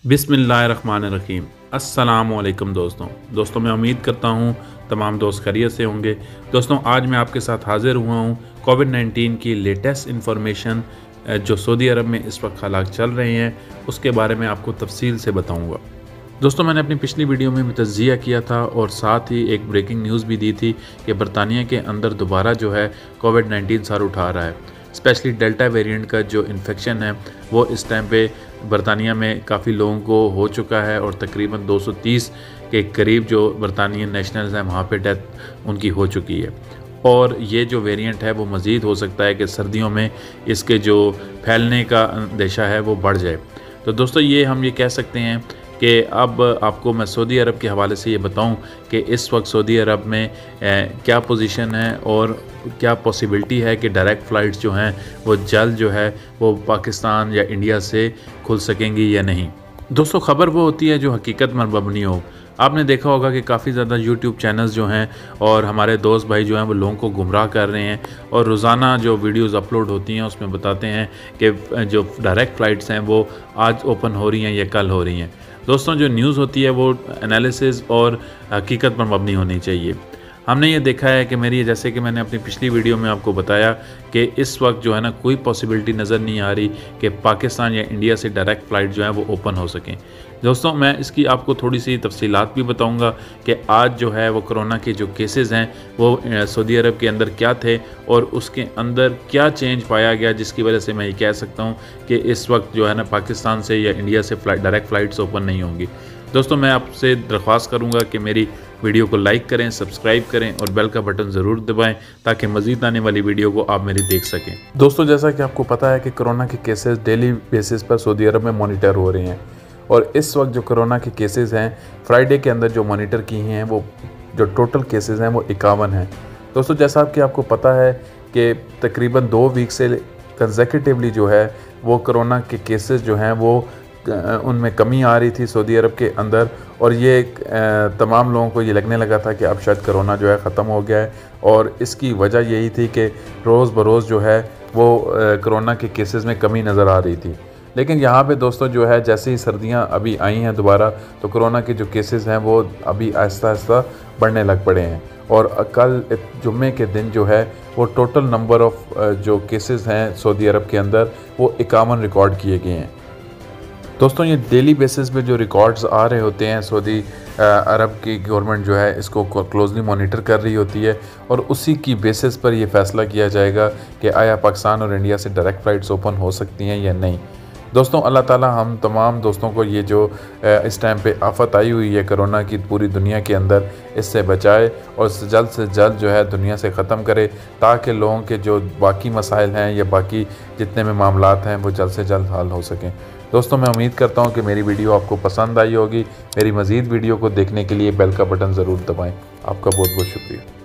बिस्मिल्लाहिर्रहमानिर्रहीम। अस्सलामुअलैकुम दोस्तों मैं उम्मीद करता हूँ तमाम दोस्त खैरियत से होंगे। दोस्तों आज मैं आपके साथ हाज़िर हुआ हूँ कोविड-19 की लेटेस्ट इन्फॉर्मेशन जो सऊदी अरब में इस वक्त हालात चल रहे हैं उसके बारे में आपको तफसील से बताऊँगा। दोस्तों मैंने अपनी पिछली वीडियो में भी तज्ज़िया किया था और साथ ही एक ब्रेकिंग न्यूज़ भी दी थी कि बरतानिया के अंदर दोबारा जो है कोविड-19 सर उठा रहा है। स्पेशली डेल्टा वेरिएंट का जो इन्फेक्शन है वो इस टाइम पे बरतानिया में काफ़ी लोगों को हो चुका है और तकरीबन 230 के करीब जो बरतानियन नेशनल्स हैं वहाँ पे डेथ उनकी हो चुकी है। और ये जो वेरिएंट है वो मज़ीद हो सकता है कि सर्दियों में इसके जो फैलने का अंदेशा है वो बढ़ जाए। तो दोस्तों हम ये कह सकते हैं कि अब आपको मैं सऊदी अरब के हवाले से ये बताऊं कि इस वक्त सऊदी अरब में क्या पोजीशन है और क्या पॉसिबिलिटी है कि डायरेक्ट फ़्लाइट्स जो हैं वो जल्द जो है वो पाकिस्तान या इंडिया से खुल सकेंगी या नहीं। दोस्तों खबर वो होती है जो हकीकत पर मबनी हो। आपने देखा होगा कि काफ़ी ज़्यादा यूट्यूब चैनल्स जो हैं और हमारे दोस्त भाई जो हैं वो लोगों को गुमराह कर रहे हैं और रोज़ाना जो वीडियोस अपलोड होती हैं उसमें बताते हैं कि जो डायरेक्ट फ़्लाइट्स हैं वो आज ओपन हो रही हैं या कल हो रही हैं। दोस्तों जो न्यूज़ होती है वो एनालिसिस और हकीकत पर मबनी होनी चाहिए। हमने ये देखा है कि जैसे कि मैंने अपनी पिछली वीडियो में आपको बताया कि इस वक्त जो है ना कोई पॉसिबिलिटी नज़र नहीं आ रही कि पाकिस्तान या इंडिया से डायरेक्ट फ़्लाइट जो है वो ओपन हो सकें। दोस्तों मैं इसकी आपको थोड़ी सी तफसीलात भी बताऊंगा कि आज जो है वो कोरोना के जो केसेस हैं वो सऊदी अरब के अंदर क्या थे और उसके अंदर क्या चेंज पाया गया जिसकी वजह से मैं ये कह सकता हूँ कि इस वक्त जो है ना पाकिस्तान से या इंडिया से डायरेक्ट फ़्लाइट्स ओपन नहीं होंगी। दोस्तों मैं आपसे दरख्वास्त करूँगा कि मेरी वीडियो को लाइक करें, सब्सक्राइब करें और बेल का बटन ज़रूर दबाएं ताकि मज़ीद आने वाली वीडियो को आप मेरी देख सकें। दोस्तों जैसा कि आपको पता है कि कोरोना के केसेस डेली बेसिस पर सऊदी अरब में मॉनिटर हो रहे हैं और इस वक्त जो कोरोना के केसेस हैं फ्राइडे के अंदर जो मॉनिटर किए हैं वो जो टोटल केसेस हैं वो 51 हैं। दोस्तों जैसा कि आपको पता है कि तकरीबन 2 वीक से कंसेक्यूटिवली जो है वो कोरोना के केसेस जो हैं वो उनमें कमी आ रही थी सऊदी अरब के अंदर और ये तमाम लोगों को ये लगने लगा था कि अब शायद कोरोना जो है ख़त्म हो गया है और इसकी वजह यही थी कि रोज़ बरोज़ जो है वो कोरोना के केसेस में कमी नज़र आ रही थी। लेकिन यहाँ पे दोस्तों जो है जैसे ही सर्दियाँ अभी आई हैं दोबारा तो कोरोना के जो केसेस हैं वो अभी आहिस्ता आहिस्ता बढ़ने लग पड़े हैं और कल जुम्मे के दिन जो है वो टोटल नंबर ऑफ़ जो केसेस हैं सऊदी अरब के अंदर वो 51 रिकॉर्ड किए गए हैं। दोस्तों ये डेली बेसिस पे जो रिकॉर्ड्स आ रहे होते हैं सऊदी अरब की गवर्नमेंट जो है इसको क्लोजली मॉनिटर कर रही होती है और उसी की बेसिस पर ये फ़ैसला किया जाएगा कि आया पाकिस्तान और इंडिया से डायरेक्ट फ़्लाइट्स ओपन हो सकती हैं या नहीं। दोस्तों अल्लाह ताला हम तमाम दोस्तों को ये जो इस टाइम पे आफत आई हुई है कोरोना की पूरी दुनिया के अंदर इससे बचाए और से जल्द जो है दुनिया से ख़त्म करे ताकि लोगों के जो बाकी मसाइल हैं या बाकी जितने में मामलात हैं वो जल्द से जल्द हल हो सकें। दोस्तों मैं उम्मीद करता हूँ कि मेरी वीडियो आपको पसंद आई होगी। मेरी मज़ीद वीडियो को देखने के लिए बेल का बटन ज़रूर दबाएँ। आपका बहुत बहुत शुक्रिया।